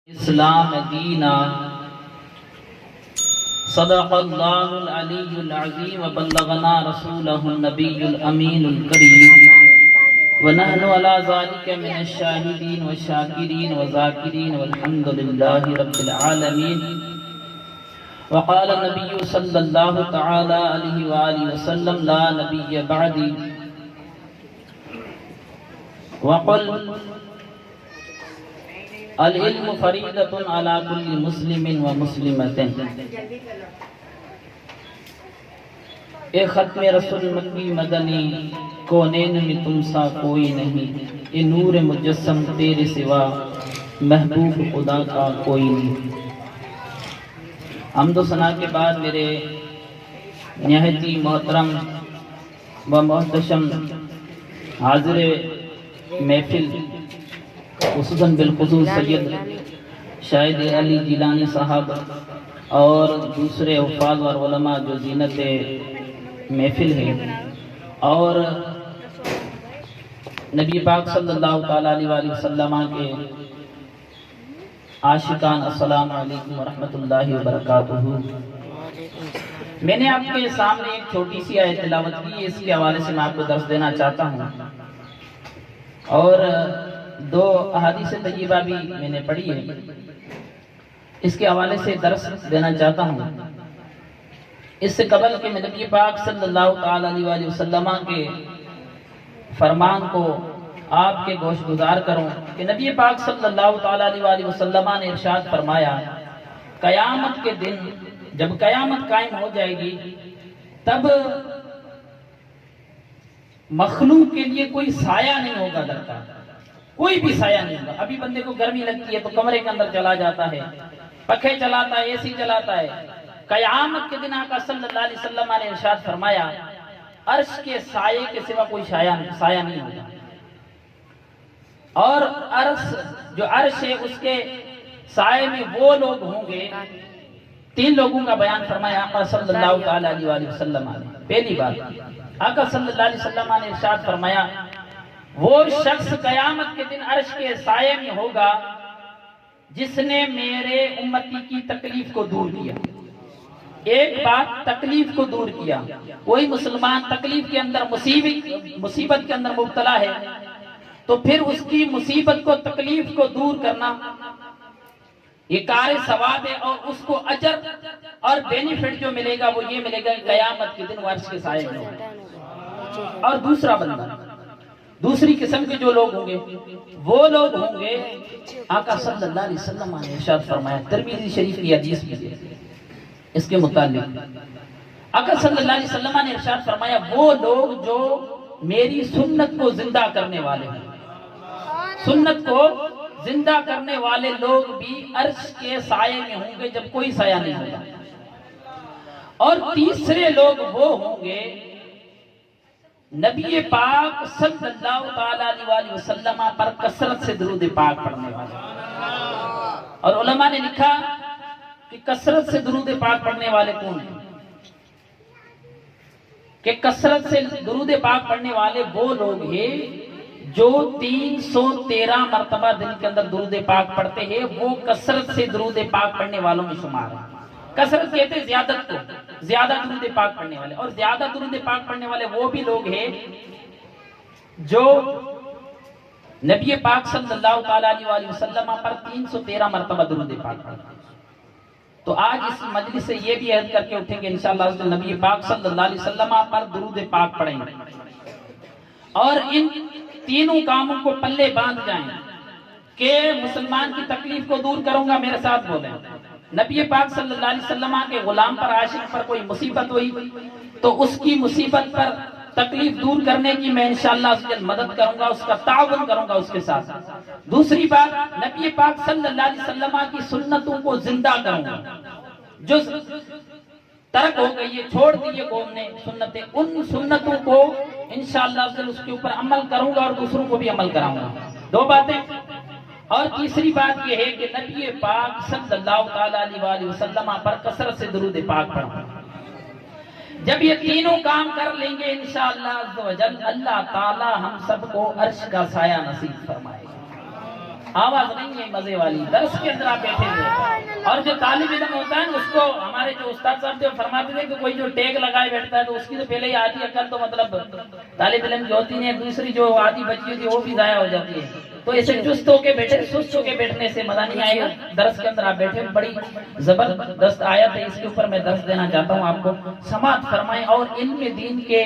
اسلام دینا صدق اللہ العلی العظیم وبلغنا رسولہ النبی الامین الکریم ونحن علی ذالک من الشاہدین والشاکرین والذاکرین والحمد للہ رب العالمین وقال النبی صلی اللہ تعالی علیہ وآلہ وسلم لا نبی بعدی وقل العلم فریضۃ علی کل مسلم و مسلمۃ۔ اے ختم رسول مکی مدنی کونین میں تم سا کوئی نہیں، اے نور مجسم تیرے سوا محبوب خدا کا کوئی نہیں۔ حمد و ثنا کے بعد میرے نہایت محترم و محتشم حاضر محفل خصوصاً بالخصوص سید شاہد علی جیلانی صاحب اور دوسرے حفاظ اور علماء جو زینت محفل ہے، اور نبی پاک صلی اللہ تعالیٰ علیہ وسلم کے عاشقان، السلام علیکم ورحمۃ اللہ وبرکاتہ۔ میں نے آپ کے سامنے ایک چھوٹی سی آیت تلاوت کی، اس کے حوالے سے میں آپ کو درس دینا چاہتا ہوں، اور دو احادیث طیبہ بھی میں نے پڑھی ہے، اس کے حوالے سے درس دینا چاہتا ہوں۔ اس سے قبل کہ میں نبی پاک صلی اللہ تعالی علیہ وسلم کے فرمان کو آپ کے گوش گزار کروں کہ نبی پاک صلی اللہ تعالی علیہ وسلم نے ارشاد فرمایا، قیامت کے دن جب قیامت قائم ہو جائے گی تب مخلوق کے لیے کوئی سایہ نہیں ہوگا درکار، کوئی بھی سایہ نہیں ہوگا۔ ابھی بندے کو گرمی لگتی ہے تو کمرے کے اندر چلا جاتا ہے، پنکھے چلاتا ہے، اے سی چلاتا ہے۔ قیامت کے دن آقا صلی اللہ علیہ وسلم نے ارشاد فرمایا، عرش کے سائے کے سوا کوئی سایہ نہیں ہوگا، اور جو عرش ہے اس کے سائے میں وہ لوگ ہوں گے، تین لوگوں کا بیان فرمایا آقا صلی اللہ تعالی علیہ وسلم نے۔ پہلی بات، آقا صلی اللہ علیہ وسلم نے ارشاد فرمایا، وہ شخص قیامت کے دن عرش کے سائے میں ہوگا جس نے میرے امتی کی تکلیف کو دور کیا۔ ایک بات، تکلیف کو دور کیا۔ کوئی مسلمان تکلیف کے اندر، مصیبت کے اندر مبتلا ہے تو پھر اس کی مصیبت کو، تکلیف کو دور کرنا یہ کار ثواب ہے، اور اس کو اجر اور بینیفٹ جو ملے گا وہ یہ ملے گا کہ قیامت کے دن وہ عرش کے سائے میں ہوگا۔ اور دوسرا بندہ، دوسری قسم کے جو لوگ ہوں گے وہ لوگ ہوں گے، آقا صلی اللہ علیہ وسلم نے ارشاد فرمایا، ترمذی شریف کی حدیث میں اس کے متعلق آقا صلی اللہ علیہ وسلم نے ارشاد فرمایا، وہ لوگ جو میری سنت کو زندہ کرنے والے ہیں، سنت کو زندہ کرنے والے لوگ بھی عرش کے سائے میں ہوں گے جب کوئی سایہ نہیں ہوگا۔ اور تیسرے لوگ وہ ہوں گے نبی پاک صلی اللہ تعالی علیہ وسلم پر کثرت سے درود پاک پڑھنے والے۔ اور علماء نے لکھا کہ کثرت سے درود پاک پڑھنے والے کون ہیں؟ کہ کثرت سے درود پاک پڑھنے والے وہ لوگ ہیں جو 313 مرتبہ دن کے اندر درود پاک پڑھتے ہیں، وہ کثرت سے درود پاک پڑھنے والوں میں شمار ہیں۔ کثرت کہتے ہیں زیادت کو، زیادہ درود پاک پڑھنے والے، اور زیادہ درود پاک پڑھنے والے وہ بھی لوگ ہیں جو نبی پاک صلی اللہ تعالی علیہ وسلم پر 313 مرتبہ درود پاک پڑھتے ہیں۔ تو آج اس مجلس سے یہ بھی عہد کر کے اٹھیں گے انشاءاللہ نبی پاک صلی اللہ علیہ وسلم پر درود پاک پڑھیں گے، اور ان تینوں کاموں کو پلے باندھ جائیں کہ مسلمان کی تکلیف کو دور کروں گا۔ میرے ساتھ بولیں، نبی پاک صلی اللہ علیہ وسلم کے غلام پر، عاشق پر کوئی مصیبت ہوئی تو اس کی مصیبت پر تکلیف دور کرنے کی میں انشاءاللہ اس کی مدد کروں گا، اس کا تعاون کروں گا اس کے ساتھ۔ دوسری بات، نبی پاک صلی اللہ علیہ وسلم کی سنتوں کو زندہ کروں گا، جو ترک ہو گئی ہے، چھوڑ دی ہے قوم نے سنتیں، ان سنتوں کو انشاءاللہ اس کے اوپر عمل کروں گا اور دوسروں کو بھی عمل کراؤں گا۔ دو باتیں۔ اور تیسری بات یہ ہے کہ نبی پاک صلی اللہ تعالی علیہ وسلم پر کثرت سے درود پاک پڑھنا۔ جب یہ تینوں کام کر لیں گے انشاءاللہ عز و جل، اللہ تعالی ہم سب کو عرش کا سایہ نصیب فرمائے گا۔ آواز نہیں ہے مزے والی، درس کے اندر آپ بیٹھے ہوئے. اور جو طالب علم ہوتا ہے نا اس کو ہمارے جو استاد صاحب تھے فرماتے تھے کہ کوئی جو ٹیگ لگائے بیٹھتا ہے تو اس کی تو پہلے ہی آدھی عقل تو مطلب طالب علم کی ہوتی نہیں ہے، دوسری جو آدھی بچی ہوتی ہے وہ بھی ضائع ہو جاتی ہے. تو ایسے چست ہو کے بیٹھے، سست ہو کے بیٹھنے سے مزہ نہیں آئے گا. درس کے اندر آپ بیٹھے، بڑی زبردست آیت ہے، اس کے اوپر میں درس دینا چاہتا ہوں آپ کو. سماعت فرمائیں اور علم دین کے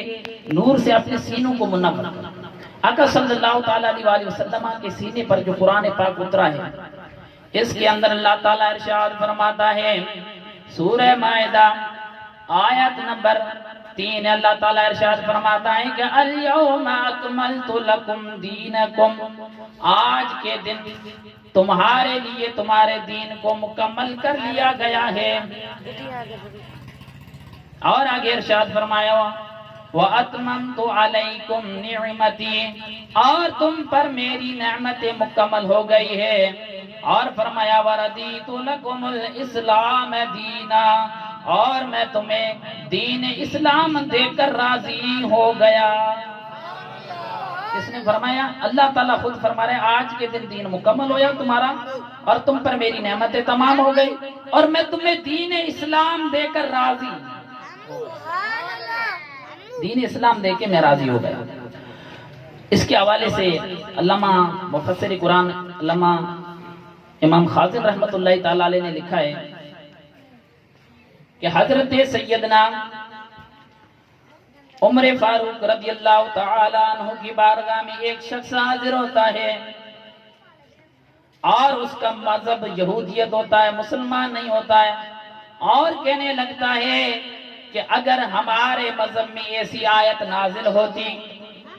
نور سے اپنے سینوں کو منور کریں. آقا صلی اللہ تعالیٰ علیہ وسلم کے سینے پر جو قرآن پاک اترا ہے اس کے اندر اللہ تعالیٰ ارشاد فرماتا ہے سورہ مائدہ آیت نمبر 3. اللہ تعالیٰ ارشاد فرماتا ہے کہ الیوم اکملت لکم دینکم، آج کے دن تمہارے لیے تمہارے دین کو مکمل کر لیا گیا ہے. اور آگے ارشاد فرمایا وَأَتْمَمْتُ عَلَيْكُمْ نِعْمَتِي، اور تم پر میری نعمتیں مکمل ہو گئی ہے. اور فرمایا وَرَضِيتُ لَكُمُ الْإِسْلَامَ دِينًا، اور میں تمہیں دین اسلام دے کر راضی ہو گیا. اس نے فرمایا، اللہ تعالیٰ خود فرما رہے آج کے دن دین مکمل ہو گیا تمہارا اور تم پر میری نعمتیں تمام ہو گئی اور میں تمہیں دین اسلام دے کر راضی، دین اسلام دے کے میں راضی ہو گیا. اس کے حوالے سے علامہ مفسر قرآن علامہ امام خازن رحمت اللہ تعالی علیہ نے لکھا ہے کہ حضرت سیدنا عمر فاروق رضی اللہ تعالی عنہ کی بارگاہ میں ایک شخص حاضر ہوتا ہے اور اس کا مذہب یہودیت ہوتا ہے، مسلمان نہیں ہوتا ہے، اور کہنے لگتا ہے کہ اگر ہمارے مذہب میں ایسی آیت نازل ہوتی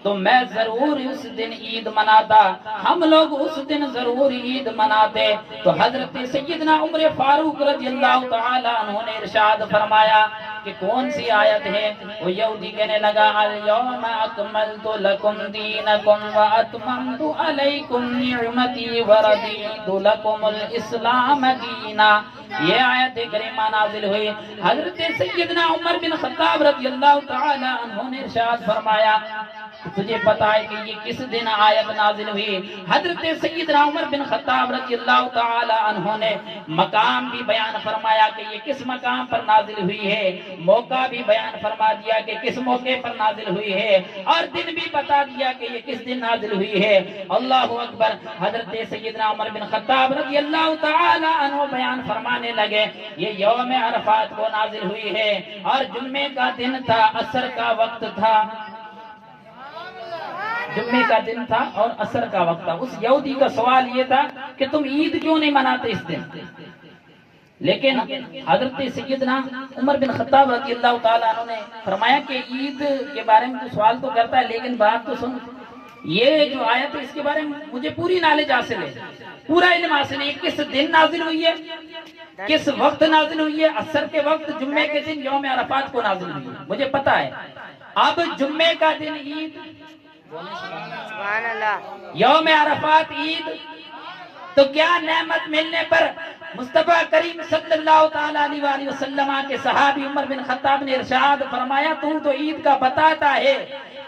تو میں ضرور اس دن عید مناتا، ہم لوگ اس دن ضرور عید مناتے. تو حضرت سیدنا عمر فاروق رضی اللہ تعالی عنہ نے ارشاد فرمایا کہ کون سی آیت ہے؟ وہ یہودی کہنے لگا الیوم اکملت لکم دینکم واتممت علیکم نعمتی ورضیت لکم الاسلام دینا. یہ آیت کریمہ نازل ہوئی. حضرت سیدنا عمر بن خطاب رضی اللہ تعالی عنہ نے ارشاد فرمایا تجھے پتا ہے کہ یہ کس دن آیت نازل ہوئی؟ حضرت سیدنا عمر بن خطاب رضی اللہ تعالی عنہ نے مقام بھی بیان فرمایا کہ یہ کس مقام پر نازل ہوئی ہے، موقع بھی بیان فرما دیا کہ کس موقع پر نازل ہوئی ہے، اور دن بھی بتا دیا کہ یہ کس دن نازل ہوئی ہے. اللہ اکبر. حضرت سیدنا عمر بن خطاب رضی اللہ تعالی عنہ بیان فرمانے لگے یہ یوم عرفات کو نازل ہوئی ہے اور جمعے کا دن تھا، عصر کا وقت تھا، جمعے کا دن تھا اور عصر کا وقت تھا. اس یہودی کا سوال یہ تھا کہ تم عید کیوں نہیں مناتے اس دن؟ لیکن حضرت سیدنا عمر بن خطاب رضی اللہ تعالیٰ عنہ نے فرمایا کہ عید کے بارے میں تو سوال تو کرتا ہے لیکن بات تو سن، یہ جو آیت ہے اس کے بارے میں مجھے پوری نالج حاصل ہے، پورا علم حاصل ہے. کس دن نازل ہوئی ہے، کس وقت نازل ہوئی ہے؟ عصر کے وقت جمعے کے دن یوم عرفات کو نازل ہوئی ہے، مجھے پتا ہے. اب جمعے کا دن عید، سبحان اللہ، یوم عرفات عید، تو کیا نعمت ملنے پر مصطفیٰ کریم صلی اللہ تعالیٰ علیہ وسلم کے صحابی عمر بن خطاب نے ارشاد فرمایا تو عید کا بتاتا ہے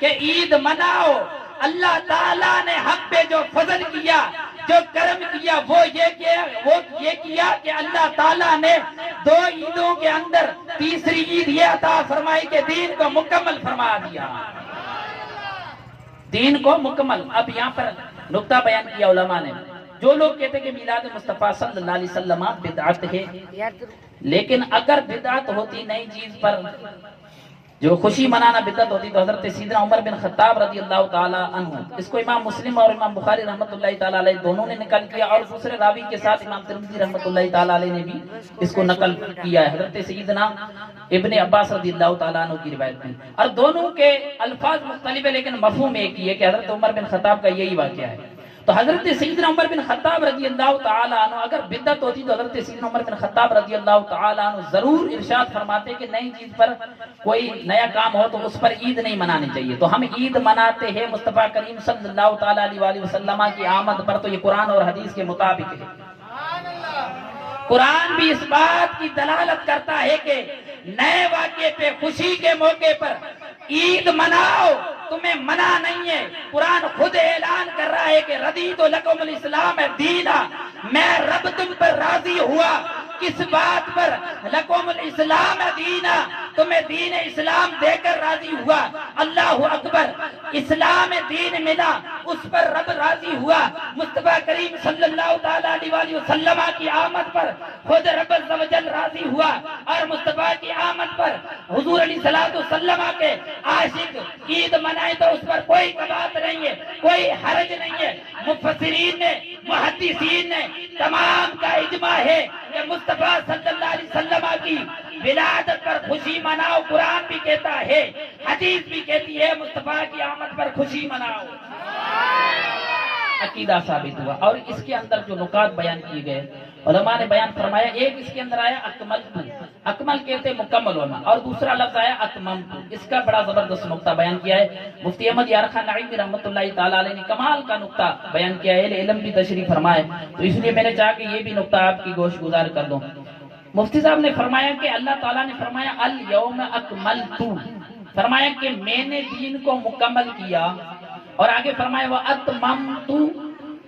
کہ عید مناؤ. اللہ تعالیٰ نے ہم پہ جو فضل کیا، جو کرم کیا، وہ یہ کیا کہ اللہ تعالیٰ نے 2 عیدوں کے اندر تیسری عید یہ عطا فرمائی کہ دین کو مکمل فرما دیا، دین کو مکمل. اب یہاں پر نقطہ بیان کیا علماء نے، جو لوگ کہتے ہیں کہ میلاد مصطفیٰ صلی اللہ علیہ وسلم بدعت ہے، لیکن اگر بدعت ہوتی نئی چیز پر جو خوشی منانا بدعت ہوتی تو حضرت سیدنا عمر بن خطاب رضی اللہ تعالی عنہ، اس کو امام مسلم اور امام بخاری رحمت اللہ تعالی علیہ دونوں نے نقل کیا اور دوسرے راوی کے ساتھ امام ترمذی رحمت اللہ تعالی علیہ نے بھی اس کو نقل کیا ہے حضرت سیدنا ابن عباس رضی اللہ تعالی عنہ کی روایت میں. اور دونوں کے الفاظ مختلف ہیں لیکن مفہوم ایک ہی ہے کہ حضرت عمر بن خطاب کا یہی واقعہ ہے. تو حضرت سیدنا عمر بن خطاب رضی اللہ تعالی عنہ اگر بدعت ہوتی تو حضرت سیدنا عمر بن خطاب رضی اللہ تعالی عنہ ضرور ارشاد فرماتے کہ نئی چیز پر کوئی نیا کام ہو تو اس پر عید نہیں منانی چاہیے. تو ہم عید مناتے ہیں مصطفیٰ کریم صلی اللہ تعالی علیہ وسلم کی آمد پر، تو یہ قرآن اور حدیث کے مطابق ہے. قرآن بھی اس بات کی دلالت کرتا ہے کہ نئے واقعے پہ خوشی کے موقع پر عید مناؤ تمہیں منع نہیں ہے. قرآن خود اعلان کر رہا ہے کہ رضیت لکم الاسلام دینا، میں رب تم پر راضی ہوا. کس بات پر؟ لکم الاسلام دینا، تمہیں دین اسلام دے کر راضی ہوا. اللہ اکبر، اسلام دین ملا، اس پر رب راضی ہوا. مصطفیٰ کریم صلی اللہ تعالیٰ علیہ وسلم کی آمد پر خود رب عز و جل راضی ہوا، اور مصطفیٰ کی آمد پر حضور علیہ الصلوۃ والسلام کے عاشق عید منائے تو اس پر کوئی بات نہیں ہے، کوئی حرج نہیں ہے. مفسرین نے، محدثین نے تمام کا اجماع ہے کہ مصطفیٰ صلی اللہ علیہ وسلم کی ولادت پر خوشی مناؤ. قرآن بھی کہتا ہے، حدیث بھی کہتی ہے مصطفیٰ کی آمد پر خوشی مناؤ. عقیدہ ثابت ہوا. اور اس کے اندر جو نکات بیان کیے گئے علماء نے بیان فرمایا، ایک اس کے اندر آیا اکملت، اکمل کہتے مکمل ہونا، اور دوسرا لفظ آیا اتممت. اس کا بڑا زبردست نقطہ بیان کیا ہے مفتی احمد یار خان نعیمی رحمۃ اللہ تعالی علیہ نے. کمال کا نقطہ بیان کیا ہے، علم بھی تشریف فرمائے، تو اس لیے میں نے چاہا کہ یہ بھی نقطہ آپ کی گوش گزار کر دوں. مفتی صاحب نے فرمایا کہ اللہ تعالیٰ نے فرمایا الیوم اکملت، فرمایا کہ میں نے دین کو مکمل کیا، اور آگے فرمایا واتممت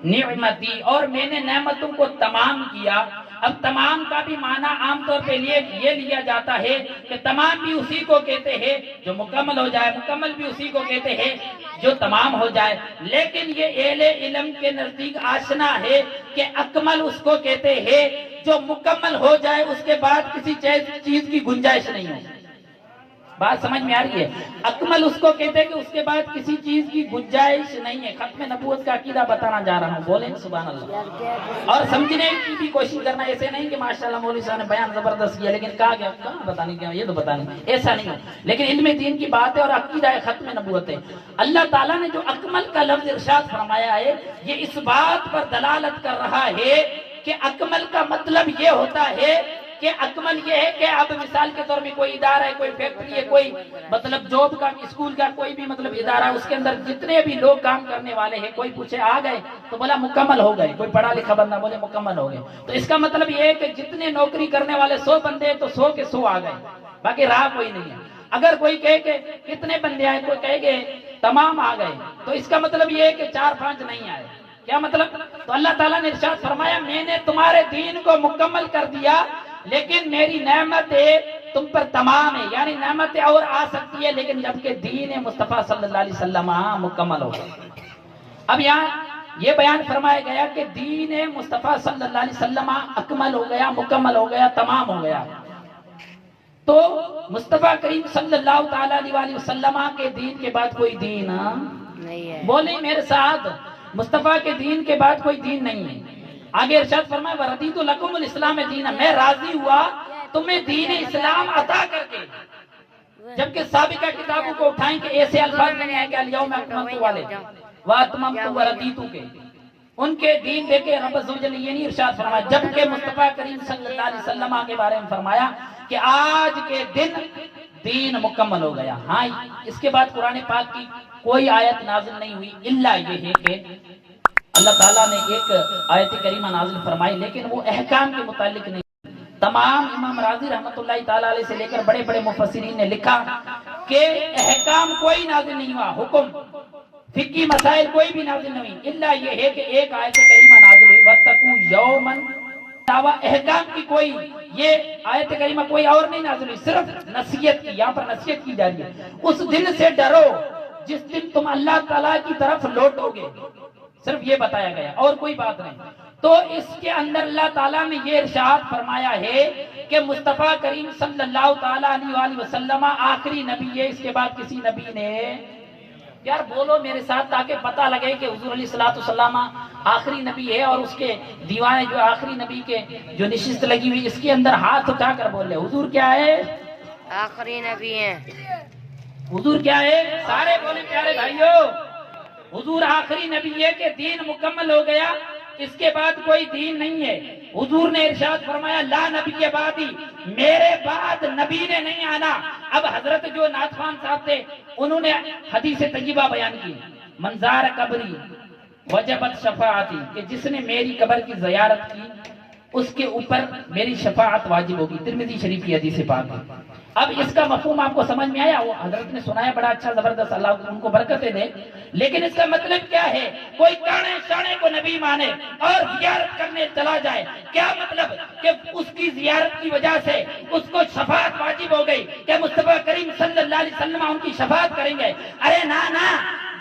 نعمتی، اور میں نے نعمتوں کو تمام کیا. اب تمام کا بھی معنی عام طور پہ یہ لیا جاتا ہے کہ تمام بھی اسی کو کہتے ہیں جو مکمل ہو جائے، مکمل بھی اسی کو کہتے ہیں جو تمام ہو جائے. لیکن یہ اہل علم کے نزدیک آشنا ہے کہ اکمل اس کو کہتے ہیں جو مکمل ہو جائے، اس کے بعد کسی چیز کی گنجائش نہیں ہو. بات سمجھ میں آ رہی ہے؟ اکمل اس کو کہتے ہیں کہ اس کے بعد کسی چیز کی گنجائش نہیں ہے. ختم نبوت کا عقیدہ بتانا جا رہا ہوں، بولیں سبحان اللہ. اور سمجھنے کی بھی کوشش کرنا، ایسے نہیں کہ ماشاءاللہ مولوی صاحب نے بیان زبردست کیا لیکن کہا گیا کہاں بتانے کیا، یہ تو بتانے، ایسا نہیں ہو. لیکن علم دین کی بات ہے اور عقیدہ ختم نبوت ہے. اللہ تعالیٰ نے جو اکمل کا لفظ ارشاد فرمایا ہے، یہ اس بات پر دلالت کر رہا ہے کہ اکمل کا مطلب یہ ہوتا ہے کہ اکمل یہ ہے کہ اب مثال کے طور میں کوئی ادارہ ہے، کوئی فیکٹری ہے، کوئی مطلب جاب کا، اسکول کا کوئی بھی مطلب ادارہ، اس کے اندر جتنے بھی لوگ کام کرنے والے ہیں، کوئی پوچھے آ گئے تو بولا مکمل ہو گئے. کوئی پڑھا لکھا بندہ بولے مکمل ہو گئے، تو اس کا مطلب یہ ہے کہ جتنے نوکری کرنے والے 100 بندے ہیں تو 100 کے 100 آ گئے، باقی رہا کوئی نہیں ہے. اگر کوئی کہے کہ کتنے بندے آئے، کوئی کہے کہ تمام آ گئے، تو اس کا مطلب یہ ہے کہ 4-5 نہیں آئے. کیا مطلب؟ تو اللہ تعالیٰ نے ارشاد فرمایا میں نے تمہارے دین کو مکمل کر دیا، لیکن میری نعمتیں تم پر تمام ہے. یعنی نعمتیں اور آ سکتی ہے، لیکن جبکہ دین مصطفیٰ صلی اللہ علیہ وسلم مکمل ہو گیا. اب یہاں یہ بیان فرمایا گیا کہ دین مصطفیٰ صلی اللہ علیہ وسلم اکمل ہو گیا، مکمل ہو گیا، تمام ہو گیا. تو مصطفیٰ کریم صلی اللہ تعالیٰ علیہ وسلم کے دین کے بعد کوئی دین نہیں ہے. بولیں میرے ساتھ، مصطفیٰ کے دین کے بعد کوئی دین نہیں ہے. آگے ارشاد فرمایا وَرَضِيتُ لَكُمُ الْإِسْلَامَ دِينًا، میں راضی ہوا تمہیں دین اسلام عطا کر کے. جبکہ سابقہ کتابوں کو اٹھائیں کہ ایسے الفاظ نہیں آئے کہ الیوم اکملت والے واتممت ورضیت کے، ان کے دین دیکھے رب عز و جل یہ نہیں ارشاد فرمایا. جبکہ مصطفیٰ کریم صلی اللہ علیہ وسلم کے بارے میں فرمایا کہ آج کے دن دین مکمل ہو گیا. ہاں اس کے بعد قرآن پاک کی کوئی آیت نازل نہیں ہوئی الا یہ ہے کہ اللہ تعالیٰ نے ایک آیت کریمہ نازل فرمائی، لیکن وہ احکام کے متعلق نہیں. تمام امام راضی رحمۃ اللہ تعالیٰ علیہ سے لے کر بڑے بڑے مفسرین نے لکھا کہ احکام کوئی نازل نہیں ہوا، حکم فقہی مسائل کوئی بھی نازل نہیں ہوئی الا یہ ہے کہ ایک آیت کریمہ نازل ہوئی وَاتَّقُوا یَوْمًا. دعویٰ احکام کی کوئی یہ آیت کریمہ کوئی اور نہیں نازل ہوئی، صرف نصیحت کی، یہاں پر نصیحت کی جا رہی ہے. اس دن سے ڈرو جس دن تم اللہ تعالیٰ کی طرف لوٹو گے، صرف یہ بتایا گیا اور کوئی بات نہیں. تو اس کے اندر اللہ تعالیٰ نے یہ ارشاد فرمایا ہے کہ مصطفیٰ کریم صلی اللہ تعالیٰ علیہ وسلم آخری نبی ہے، اس کے بعد کسی نبی نے، یار بولو میرے ساتھ تاکہ پتہ لگے کہ حضور علیہ الصلوۃ والسلام آخری نبی ہے. اور اس کے دیوانے جو آخری نبی کے جو نشست لگی ہوئی اس کے اندر ہاتھ اٹھا کر بول رہے حضور کیا ہے؟ آخری نبی ہیں. حضور کیا ہے؟ سارے بولے پیارے بھائیوں، حضور آخری نبی ہے کہ دین مکمل ہو گیا، اس کے بعد کوئی دین نہیں ہے. حضور نے ارشاد فرمایا لا نبی کے بعد ہی، میرے بعد نبی نے نہیں آنا. اب حضرت جو ناتخوان صاحب تھے انہوں نے حدیث طیبہ بیان کی منظار قبری وجبت شفاعتی، کہ جس نے میری قبر کی زیارت کی اس کے اوپر میری شفاعت واجب ہوگی. ترمذی شریف کی حدیث پاک ہے. اب اس کا مفہوم آپ کو سمجھ میں آیا؟ وہ حضرت نے سنایا بڑا اچھا زبردست، اللہ ان کو برکتیں دے، لیکن اس کا مطلب کیا ہے؟ کوئی کانے شانے کو نبی مانے اور زیارت کرنے چلا جائے، کیا مطلب کہ اس کی زیارت کی وجہ سے اس کو شفاعت واجب ہو گئی کہ مصطفیٰ کریم صلی اللہ علیہ وسلم ان کی شفاعت کریں گے؟ ارے نا نا،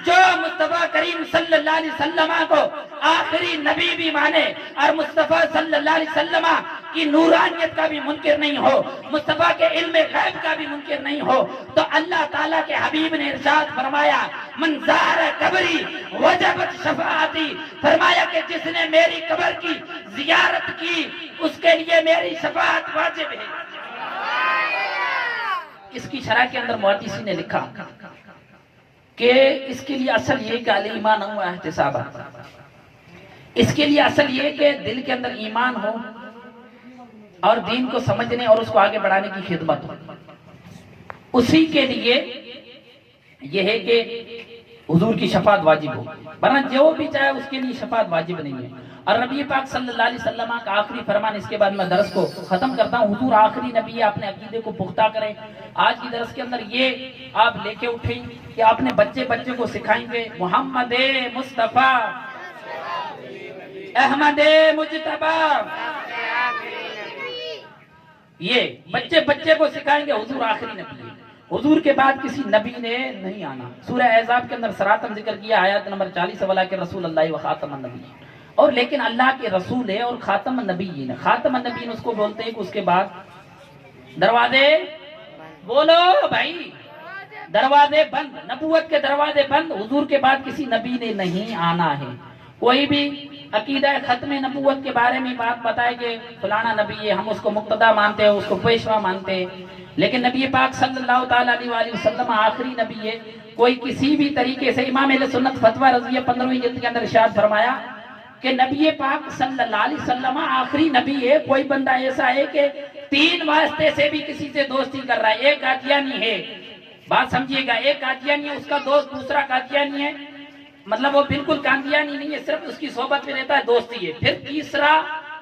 جو مصطفیٰ کریم صلی اللہ علیہ وسلم کو آخری نبی بھی مانے اور مصطفیٰ صلی اللہ علیہ وسلم کی نورانیت کا بھی منکر نہیں ہو، مصطفیٰ کے علم غیب کا بھی منکر نہیں ہو، تو اللہ تعالیٰ کے حبیب نے ارشاد فرمایا من زار قبری وجبت شفاعتی، فرمایا کہ جس نے میری قبر کی زیارت کی اس کے لیے میری شفاعت واجب ہے۔ اس کی شرح کے اندر محدثین نے لکھا کہ اس کے لیے اصل یہ کہ الایمان و احتساب، اس کے لیے اصل یہ کہ دل کے اندر ایمان ہو اور دین کو سمجھنے اور اس کو آگے بڑھانے کی خدمت ہو، اسی کے لیے یہ ہے کہ حضور کی شفاعت واجب ہو، ورنہ جو بھی چاہے اس کے لیے شفاعت واجب نہیں ہے۔ اور نبی پاک صلی اللہ علیہ وسلم کا آخری فرمان، اس کے بعد میں درس کو ختم کرتا ہوں، حضور آخری نبی ہے، اپنے عقیدے کو پختہ کریں۔ آج کی درس کے اندر یہ آپ لے کے اٹھیں کہ آپ نے بچے کو سکھائیں گے محمد مصطفیٰ احمد مجتبی، یہ بچے کو سکھائیں گے حضور آخری نبی ہے، حضور کے بعد کسی نبی نے نہیں آنا۔ سورہ احزاب کے اندر صراطاً ذکر کیا، آیت نمبر 40 والا کہ رسول اللہ و خاتم النبی، اور لیکن اللہ کے رسول ہے اور خاتم النبیین، خاتم النبیین اس کو بولتے ہیں کہ اس کے بعد دروازے، بولو بھائی، دروازے بند، نبوت کے دروازے بند، حضور کے بعد کسی نبی نے نہیں آنا ہے۔ کوئی بھی عقیدہ ختم نبوت کے بارے میں بات بتائے کہ فلانا نبی ہے، ہم اس کو مقتدا مانتے ہیں، اس کو پیشوا مانتے ہیں، لیکن نبی پاک صلی اللہ تعالیٰ علیہ وآلہ وسلم آخری نبی ہے۔ کوئی کسی بھی طریقے سے، امام اہل سنت فتویٰ رضویہ 15ویں جلد کے اندر ارشاد فرمایا کہ نبی پاک صلی اللہ علیہ وسلم آخری نبی ہے۔ کوئی بندہ ایسا ہے کہ 3 واسطے سے بھی کسی سے دوستی کر رہا ہے، ایک قادیانی ہے، بات سمجھیے گا، ایک قادیانی ہے، اس کا دوست دوسرا قادیانی ہے، مطلب وہ بالکل قادیانی نہیں ہے، صرف اس کی صحبت میں رہتا ہے، دوستی ہے۔ پھر تیسرا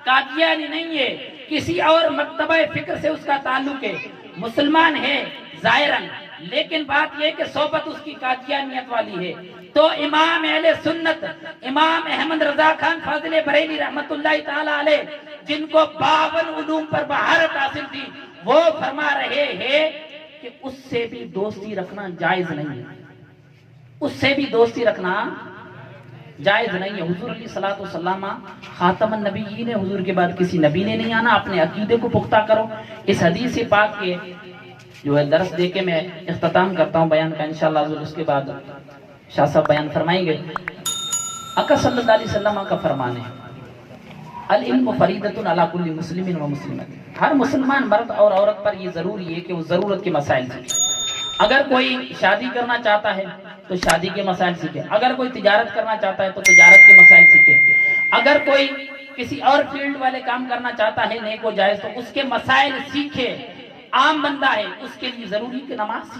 قادیانی نہیں ہے، کسی اور مکتبہ فکر سے اس کا تعلق ہے، مسلمان ہے ظاہراً، لیکن بات یہ کہ صحبت اس کی قادیانیت والی ہے۔ تو امام اہل سنت امام احمد رضا خان فاضل بریلی رحمت اللہ تعالی علیہ، جن کو 52 علوم پر بہارت حاصل تھی، وہ فرما رہے ہیں کہ اس سے بھی دوستی رکھنا جائز نہیں ہے، اس سے بھی دوستی رکھنا جائز نہیں ہے۔ حضور علیہ الصلوۃ والسلام خاتم النبیین ہے، حضور کے بعد کسی نبی نے نہیں آنا۔ اپنے عقیدے کو پختہ کرو۔ اس حدیث پاک کے جو ہے درس دے کے میں اختتام کرتا ہوں بیان کا، انشاءاللہ حضور اس کے بعد شاہ صاحب بیان فرمائیں گے۔ آقا صلی اللہ علیہ وسلم کا فرمان ہے العلم فریضۃ علی کل مسلم و مسلمۃ، ہر مسلمان مرد اور عورت پر یہ ضروری ہے کہ وہ ضرورت کے مسائل سیکھے۔ اگر کوئی شادی کرنا چاہتا ہے تو شادی کے مسائل سیکھے، اگر کوئی تجارت کرنا چاہتا ہے تو تجارت کے مسائل سیکھے، اگر کوئی کسی اور فیلڈ والے کام کرنا چاہتا ہے نیک و جائز تو اس کے مسائل سیکھے۔ عام بندہ ہے اس کے لیے ضروری کہ نماز سیکھے۔